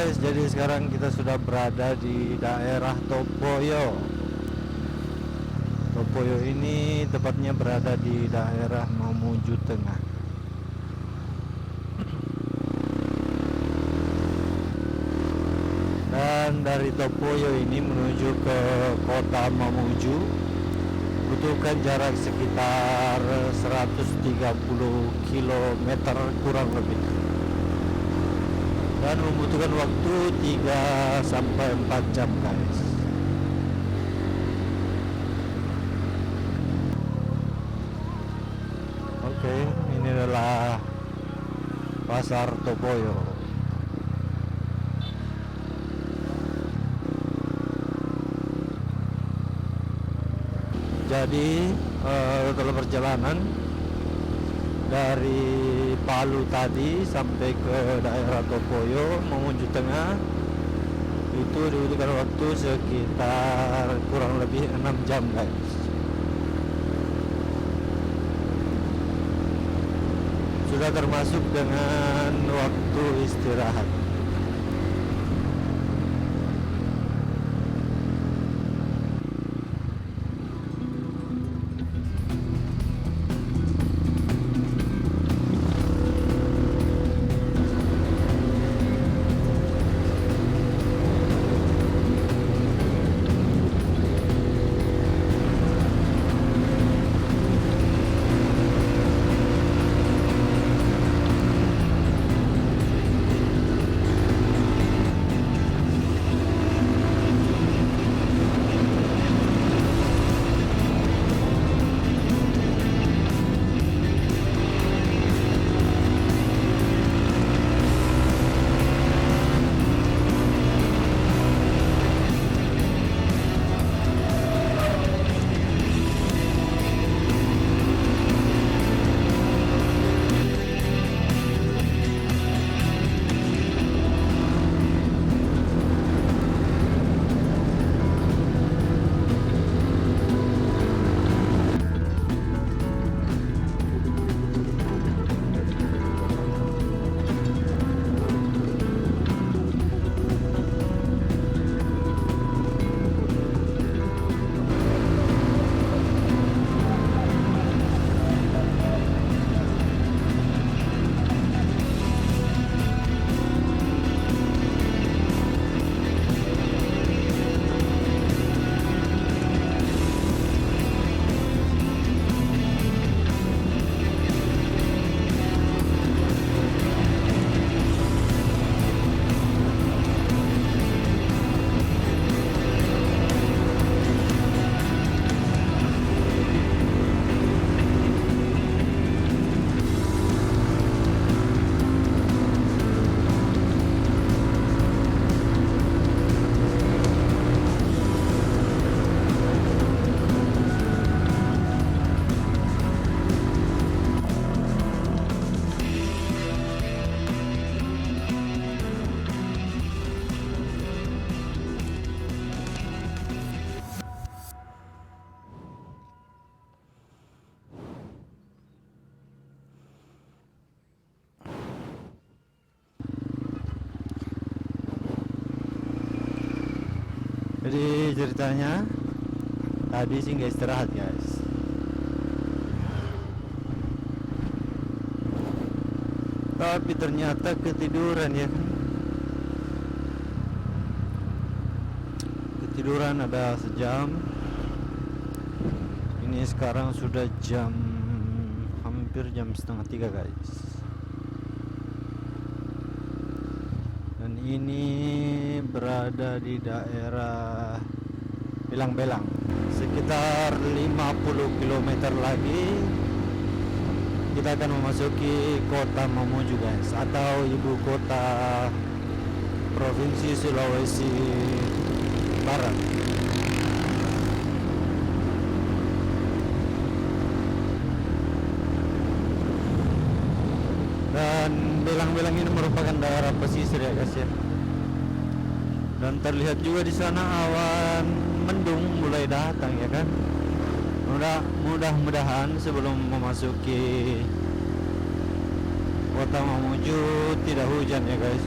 guys, jadi sekarang kita sudah berada di daerah Topoyo. Topoyo ini tepatnya berada di daerah Mamuju Tengah. Dan dari Topoyo ini menuju ke kota Mamuju butuhkan jarak sekitar 130 km kurang lebih, dan membutuhkan waktu 3-4 jam guys. Oke, ini adalah pasar Topoyo. Jadi setelah perjalanan dari Palu tadi sampai ke daerah Topoyo Mamuju Tengah itu dibutuhkan waktu sekitar kurang lebih 6 jam guys. Sudah termasuk dengan waktu istirahat. Jadi ceritanya tadi sih nggak istirahat guys, tapi ternyata ketiduran ya. Ketiduran ada sejam. Ini sekarang sudah hampir jam 2:30 guys. Dan ini berada di daerah Belang-Belang. Sekitar 50 km lagi kita akan memasuki kota Mamuju guys, atau ibu kota Provinsi Sulawesi Barat. Dan Belang-Belang ini merupakan daerah pesisir ya guys ya. Dan terlihat juga di sana awan mendung mulai datang ya kan. Mudah-mudahan sebelum memasuki kota Mamuju tidak hujan ya guys.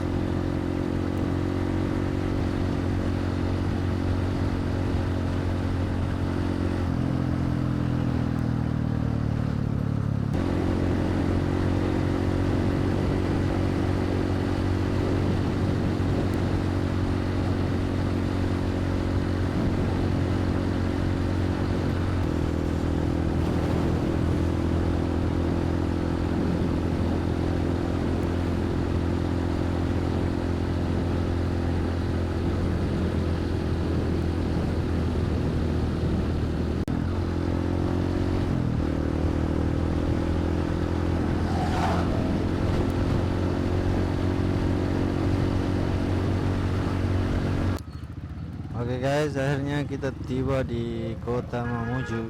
Oke guys, akhirnya kita tiba di kota Mamuju.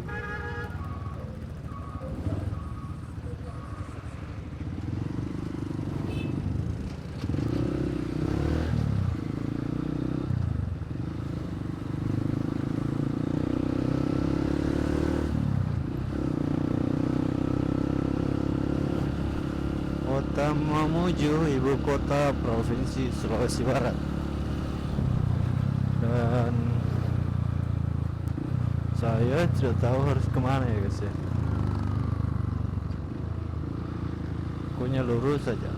Kota Mamuju, ibu kota provinsi Sulawesi Barat. Dan saya tidak tahu harus kemana ya guys ya. Pokoknya lurus saja.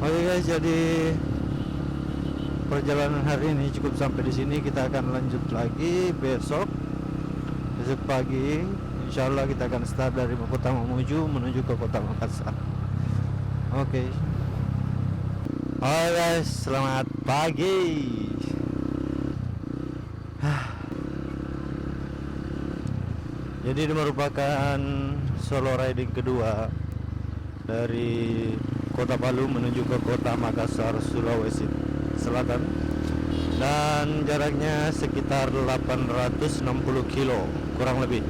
Oke guys, jadi perjalanan hari ini cukup sampai di sini. Kita akan lanjut lagi besok pagi. Insya Allah kita akan start dari kota Mamuju menuju ke kota Makassar. Oke. Halo guys, selamat pagi. Jadi ini merupakan solo riding kedua dari Kota Palu menuju ke kota Makassar, Sulawesi Selatan, dan jaraknya sekitar 860 kilo kurang lebih.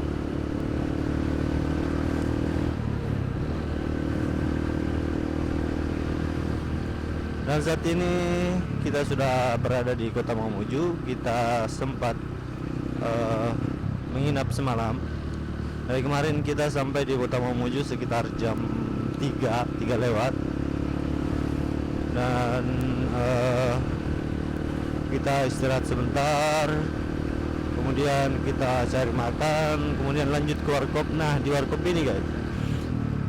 Dan saat ini kita sudah berada di kota Mamuju. Kita sempat menginap semalam. Dari kemarin kita sampai di kota Mamuju sekitar jam 3 lewat. Dan kita istirahat sebentar, kemudian kita cari makan, kemudian lanjut ke warkop. Nah, di warkop ini guys,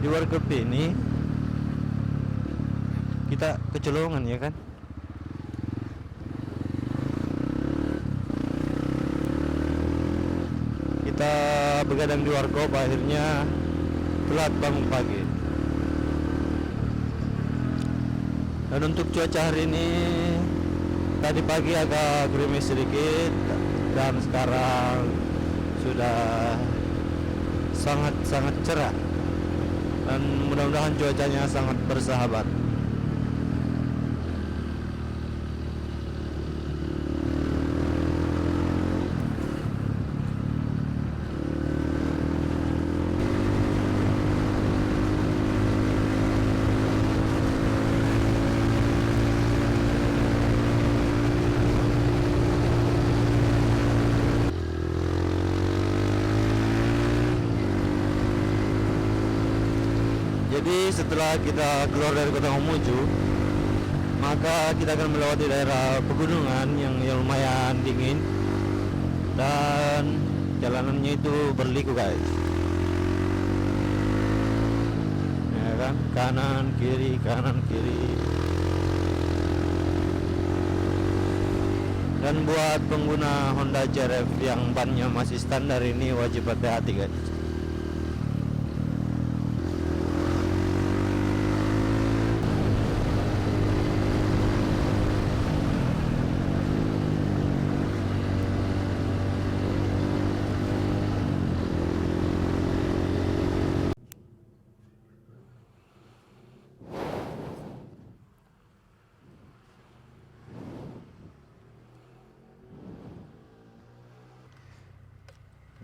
di warkop ini kita kecolongan ya kan. Kita begadang di warkop, akhirnya telat bangun pagi. Dan untuk cuaca hari ini, tadi pagi agak gerimis sedikit, dan sekarang sudah sangat cerah, dan mudah-mudahan cuacanya sangat bersahabat. Jadi setelah kita keluar dari kota Mamuju, maka kita akan melewati daerah pegunungan yang lumayan dingin, dan jalanannya itu berliku guys. Ya kan, kanan kiri. Dan buat pengguna Honda CR-V yang bannya masih standar ini wajib hati-hati guys.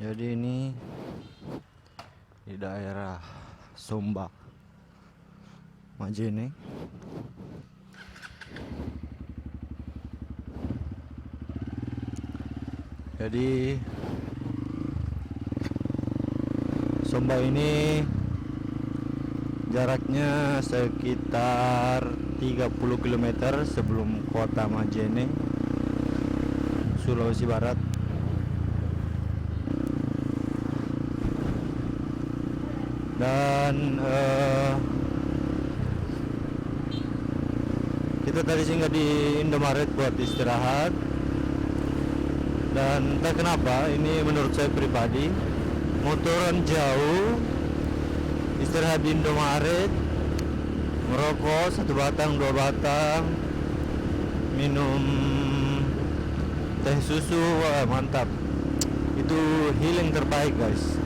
Jadi ini di daerah Sumba, Majene. Jadi Sumba ini jaraknya sekitar 30 km sebelum kota Majene, Sulawesi Barat. Dan kita tadi singgah di Indomaret buat istirahat. Dan entah kenapa, ini menurut saya pribadi, motoran jauh istirahat di Indomaret merokok 1 batang 2 batang, minum teh susu, wah mantap. Itu healing terbaik guys.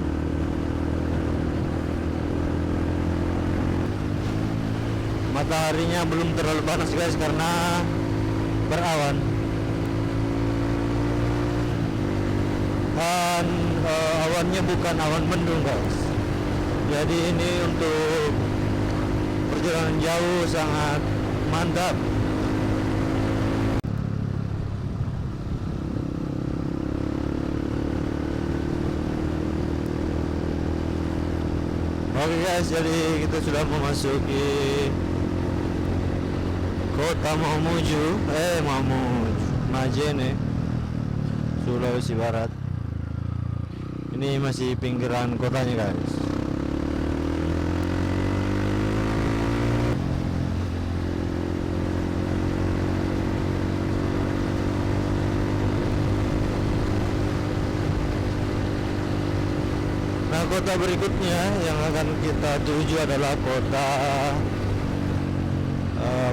Mataharinya belum terlalu panas guys karena berawan. Dan awannya bukan awan mendung guys. Jadi ini untuk perjalanan jauh sangat mantap. Oke guys, jadi kita sudah memasuki kota Mamuju, Majene, Sulawesi Barat. Ini masih pinggiran kotanya guys. Nah, kota berikutnya yang akan kita tuju adalah kota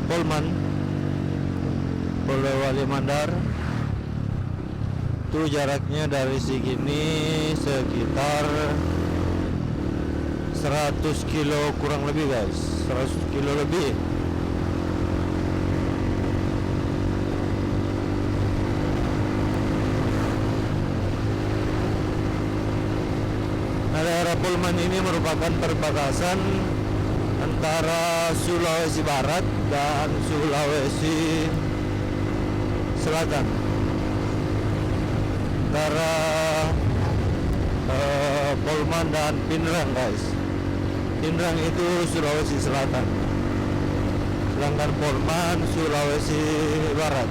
Polman, Polewali Mandar. Itu jaraknya dari sini sekitar 100 kilo kurang lebih guys, 100 kilo lebih. Nah, daerah Polman ini merupakan perbatasan antara Sulawesi Barat dan Sulawesi Selatan, antara Polman dan Pinrang guys. Pinrang itu Sulawesi Selatan, sedangkan Polman Sulawesi Barat.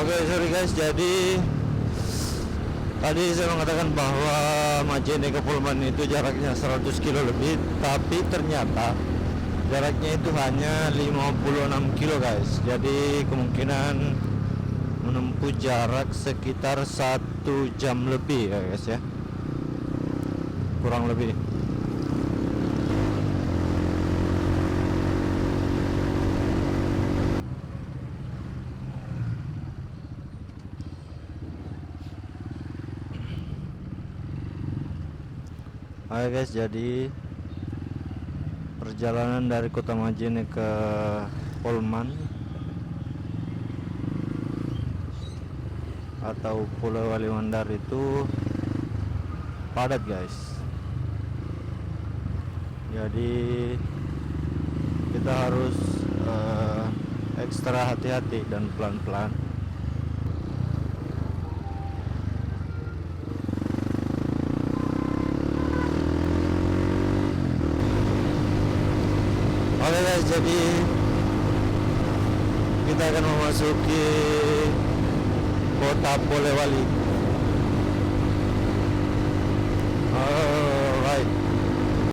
Oke, sorry guys, jadi tadi saya mengatakan bahwa Majene ke Polman itu jaraknya 100 kilo lebih, tapi ternyata jaraknya itu hanya 56 kilo guys. Jadi kemungkinan menempuh jarak sekitar 1 jam lebih ya guys ya, kurang lebih. Oke guys, jadi perjalanan dari kota Majene ke Polman atau Polewali Mandar itu padat guys. Jadi kita harus ekstra hati-hati dan pelan-pelan. Oke guys, jadi kita akan memasuki kota Polewali.